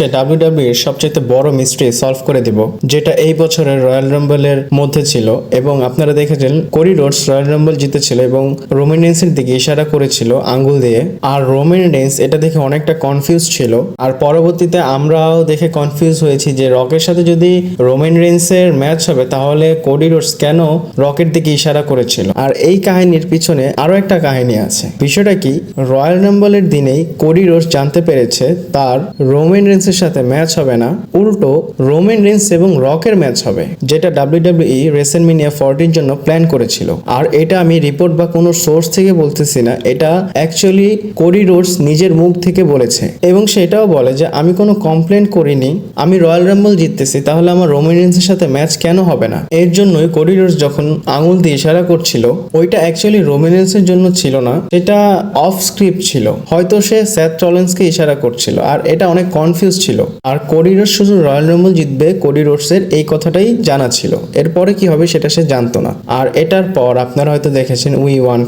আজকে ডাব্লিউডাব্লিউ এর সবচেয়ে বড় মিস্ট্রি সলভ করে দিব, যেটা এই বছরের রয়্যাল রাম্বলের মধ্যে ছিল। এবং আপনারা দেখেছেন কোডি রোডস রয়্যাল রাম্বল জিতেছিল এবং রোমান রেন্সের দিকে ইশারা করেছিল আঙ্গুল দিয়ে। আর রোমান রেন্স এটা দেখে অনেকটা কনফিউজ ছিল। আর পরবর্তীতে আমরাও দেখে কনফিউজ হয়েছি যে রকের সাথে যদি রোমান রেন্সের ম্যাচ হবে তাহলে কোডি রোডস কেন রকের দিকে ইশারা করেছিল। আর এই কাহিনীর পিছনে আরো একটা কাহিনী আছে। বিষয়টা কি, রয়্যাল রাম্বলের দিনেই কোডি রোডস জানতে পেরেছে তার রোমান রেন্সের সাথে ম্যাচ হবে না, উল্টো রোমান রেন্স এবং রকের ম্যাচ হবে, যেটা ডাব্লিউডাব্লিউই রেসলম্যানিয়া 40 জন্য প্ল্যান করেছিল। আর এটা আমি রিপোর্ট বা কোনো সোর্স থেকে বলতেছি না, এটা অ্যাকচুয়ালি কোডি রোডস নিজের মুখ থেকে বলেছে। এবং সেটাও বলে যে আমি কোনো কমপ্লেন করিনি, আমি রয়্যাল রাম্বল জিততেছি, তাহলে আমার রোমান রেন্সের সাথে ম্যাচ কেন হবে না। এর জন্যই কোডি রোডস যখন আঙুল দিয়ে ইশারা করছিল ওইটা অ্যাকচুয়ালি রোমান রেন্সের জন্য ছিল না, এটা অফ স্ক্রিপ্ট ছিল। হয়তো সে সেথ রলিন্সকে ইশারা করছিল। আর এটা অনেক কনফিউজ ছিল। আর কোডি রোডস শুধু রয়্যাল রাম্বল জিতবে কোডি রোডসের এই কথাটাই জানা ছিল, এরপরে কি হবে সেটা সে জানতো না। আর এটার পর আপনারা হয়তো দেখেছেন we want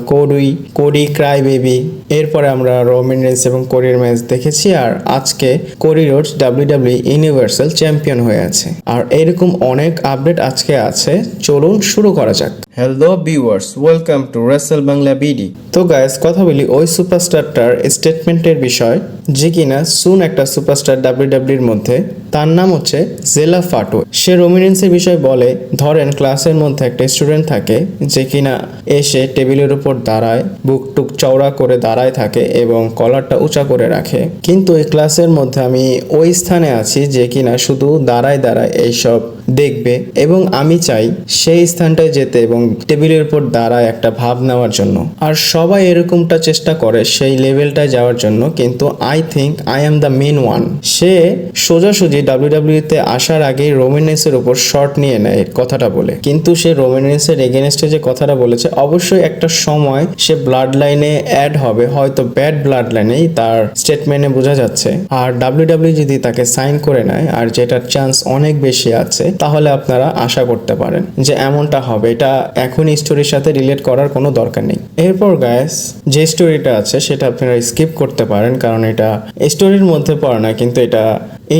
Cody Cry baby, এরপরে আমরা রোমান রেন্স এবং কোডির ম্যাচ দেখেছি। আর আজকে Cody Rhodes WW universal champion হয়ে আছে। আর এরকম অনেক আপডেট আজকে আছে, চলুন শুরু করা যাক। Hello viewers, welcome to Rachel Bangla BD. তো গাইস, কথা বলি ওই সুপারস্টারটার স্টেটমেন্টের বিষয়, যে কিনা সুন একটা সুপারস্টার ডাব্লিউডাব্লিউর মধ্যে, তার নাম হচ্ছে জেলা ফাটো। সে রোমিনেন্সের বিষয় বলে, ধরেন ক্লাসের মধ্যে একটা স্টুডেন্ট থাকে যে কিনা এসে টেবিলের উপর দাঁড়ায়, বুক টুক চওড়া করে দাঁড়ায় থাকে এবং কলারটা উঁচা করে রাখে। কিন্তু এই ক্লাসের মধ্যে আমি ওই স্থানে আছি যে কিনা শুধু দাঁড়ায় এইসব দেখবে, এবং আমি চাই সেই স্থানটায় যেতে এবং টেবিলের উপর দাঁড়ায় একটা ভাব নেওয়ার জন্য। আর সবাই এরকমটা চেষ্টা করে সেই লেভেলটায় যাওয়ার জন্য, কিন্তু I think I am the main one. সে সোজাসুজি ডাব্লিউডাব্লিউতে আসার আগেই রোমান রেন্সের উপর শর্ট নিয়ে নেয় কথাটা বলে। কিন্তু সে রোমান রেন্সের এগেনস্টে যে কথাটা বলেছে, অবশ্যই একটা সময় সে ব্লাড লাইনে অ্যাড হবে, হয়তো ব্যাড ব্লাড লাইনেই, তার স্টেটমেন্টে বোঝা যাচ্ছে। আর ডাব্লিউডাব্লিউ যদি তাকে সাইন করে নেয়, আর যেটার চান্স অনেক বেশি আছে, তাহলে আপনারা আশা করতে পারেন যে এমনটা হবে। এটা এখনই স্টোরির সাথে রিলেট করার কোনো দরকার নেই। এরপর গাইস, যে স্টোরিটা আছে সেটা আপনারা স্কিপ করতে পারেন, কারণ এটা স্টোরির মধ্যে পড়ে না, কিন্তু এটা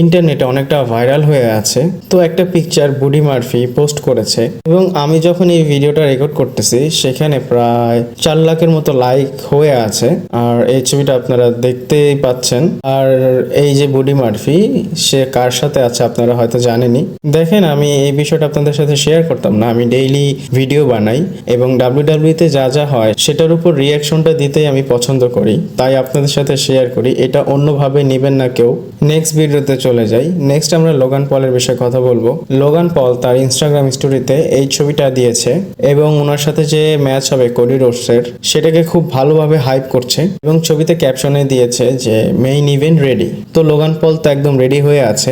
ইন্টারনেটে অনেকটা ভাইরাল হয়ে আছে। তো একটা পিকচার বুডি মার্ফি পোস্ট করেছে, এবং আমি যখন এই ভিডিওটা রেকর্ড করতেছি সেখানে প্রায় 4 লাখের মতো লাইক হয়ে আছে। আর এই ছবিটা আপনারা দেখতেই পাচ্ছেন। আর এই যে বুডি মার্ফি, সে কার সাথে আছে আপনারা হয়তো জানেনই। দেখেন, আমি এই বিষয়টা আপনাদের সাথে শেয়ার করতাম না, আমি ডেইলি ভিডিও বানাই এবং ডাব্লিউডাব্লিউতে যা যা হয় সেটার উপর রিয়াকশনটা দিতেই আমি পছন্দ করি, তাই আপনাদের সাথে শেয়ার করি। এটা অন্যভাবে নেবেন না কেউ। নেক্সট ভিডিওতে চলে যাই। নেক্সট আমরা লোগান পলের বিষয়ে কথা বলবো। লোগান পল তার ইনস্টাগ্রাম স্টোরিতে এই ছবিটা দিয়েছে এবং ওনার সাথে যে ম্যাচ হবে কোডি রোডসের, সেটাকে খুব ভালোভাবে হাইপ করছে এবং ছবিতে ক্যাপশনে দিয়েছে যে মেইন ইভেন্ট রেডি। তো লোগান পল তো একদম রেডি হয়ে আছে।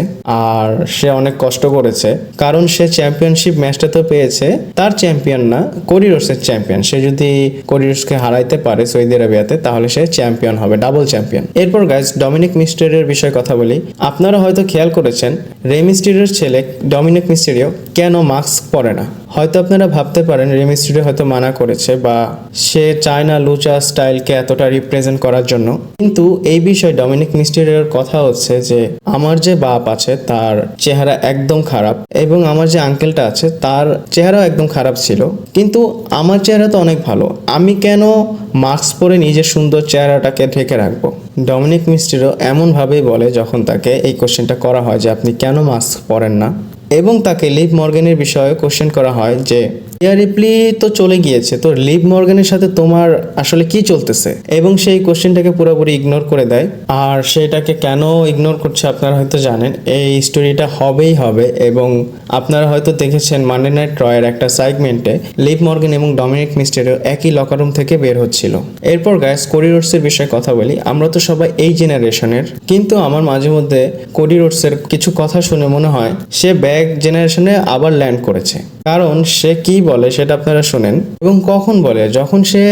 আর সে অনেক কষ্ট করেছে, কারণ সে চ্যাম্পিয়নশিপ ম্যাচটা তো পেয়েছে, তার চ্যাম্পিয়ন না, কোডি রোডসের চ্যাম্পিয়ন। সে যদি কোডি রোডসকে হারাইতে পারে সৌদি আরবিয়াতে, তাহলে সে চ্যাম্পিয়ন হবে, ডাবল চ্যাম্পিয়ন। এরপর গাইস, ডমিনিক মিস্টেরিওর বিষয়ে কথা বলি। আপনারা হয়তো খেয়াল করেছেন রে মিস্টেরিওর ছেলে ডমিনিক মিস্টেরিও কেন মাস্ক পরে না। হয়তো আপনারা ভাবতে পারেন রে মিস্টেরিও হয়তো মানা করেছে বা সে চায় না লুচা স্টাইলকে এতটা রিপ্রেজেন্ট করার জন্য। কিন্তু এই বিষয়ে ডমিনিক মিস্টেরিওর কথা হচ্ছে যে আমার যে বাপ আছে তার চেহারা একদম খারাপ, এবং আমার যে আঙ্কেলটা আছে তার চেহারাও একদম খারাপ ছিল, কিন্তু আমার চেহারা তো অনেক ভালো, আমি কেন মাস্ক পরে নিজের সুন্দর চেহারাটাকে ঢেকে রাখবো। ডমিনিক মিস্টেরিও এমনভাবেই বলে যখন তাকে এই কোশ্চেনটা করা হয় যে আপনি কেন মাস্ক পরেন না, এবং তাকে লিভ মর্গানের বিষয়ে কোশ্চেন করা হয় যে রিয়া রিপ্লি তো চলে গিয়েছে, তো লিভ মর্গানের সাথে তোমার আসলে কি চলতেছে, এবং সেই কোশ্চেনটাকে পুরোপুরি ইগনোর করে দেয়। আর সেটাকে কেন ইগনোর করছে আপনারা হয়তো জানেন, এই স্টোরিটা হবেই হবে। এবং আপনারা হয়তো দেখেছেন মানডে নাইট রয়ের একটা সেগমেন্টে লিভ মর্গান এবং ডমিনিক মিস্টেরিও একই লকার রুম থেকে বের হচ্ছিল। এরপর গাইস, কোডি রোডসের বিষয়ে কথা বলি। আমরা তো সবাই এই জেনারেশনের, কিন্তু আমার মাঝে মধ্যে কোডি রোডসের কিছু কথা শুনে মনে হয় সে ব্যাক জেনারেশনে আবার ল্যান্ড করেছে। কারণ সে কি বলে সেটা আপনারা শুনেন। এবং কখন বলে, যখন সে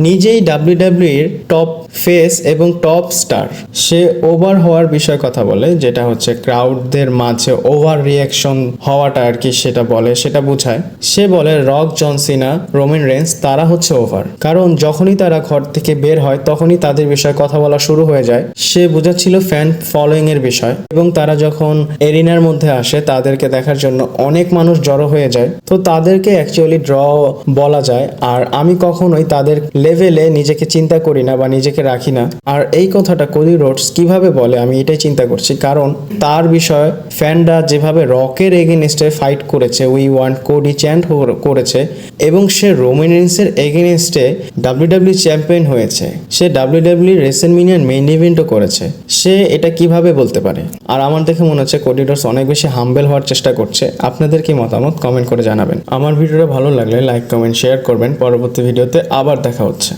নিজেই ডাব্লিউডাব্লিউইর টপ ফেস এবং টপ স্টার, সে ওভার হওয়ার বিষয়ে কথা বলে, যেটা হচ্ছে ক্রাউডদের মাঝে ওভার রিয়াকশন হওয়াটা আর কি, সেটা বলে, সেটা বোঝায়। সে বলে রক, জন সিনা, রোমান রেন্স তারা হচ্ছে ওভার, কারণ যখনই তারা ঘর থেকে বের হয় তখনই তাদের বিষয়ে কথা বলা শুরু হয়ে যায়। সে বোঝাচ্ছিল ফ্যান ফলোয়িং এর বিষয়, এবং তারা যখন এরিনার মধ্যে আসে তাদেরকে দেখার জন্য অনেক মানুষ জড়ো হয়ে যায়, তো তাদেরকে অ্যাকচুয়ালি ড্র বলা যায়। আর আমি কখনোই তাদের লেভেলে নিজেকে চিন্তা করি না বা নিজেকে রাখি না। আর এই কথাটা কোডি রোডস কিভাবে বলে আমি এটাই চিন্তা করছি, কারণ তার বিষয় ফ্যানরা যেভাবে রকের এগেনস্টে ফাইট করেছে, উই ওয়ান্ট কোডি চ্যান্ট করেছে, এবং সে রোমান রেন্সের এগেনস্টে ডাব্লিউডাব্লিউ চ্যাম্পিয়ন হয়েছে, সে ডাব্লিউডাব্লিউ রেসলম্যানিয়ার মেইন ইভেন্টও করেছে, সে এটা কিভাবে বলতে পারে? আর আমার দেখে মনে হচ্ছে কোডি রোডস অনেক বেশি হাম্বেল হওয়ার চেষ্টা করছে। আপনাদের কি মতামত কমেন্ট করে জানাবেন। আমার ভিডিওটা ভালো লাগলে লাইক, কমেন্ট, শেয়ার করবেন। পরবর্তী ভিডিওতে আবার দেখা হচ্ছে।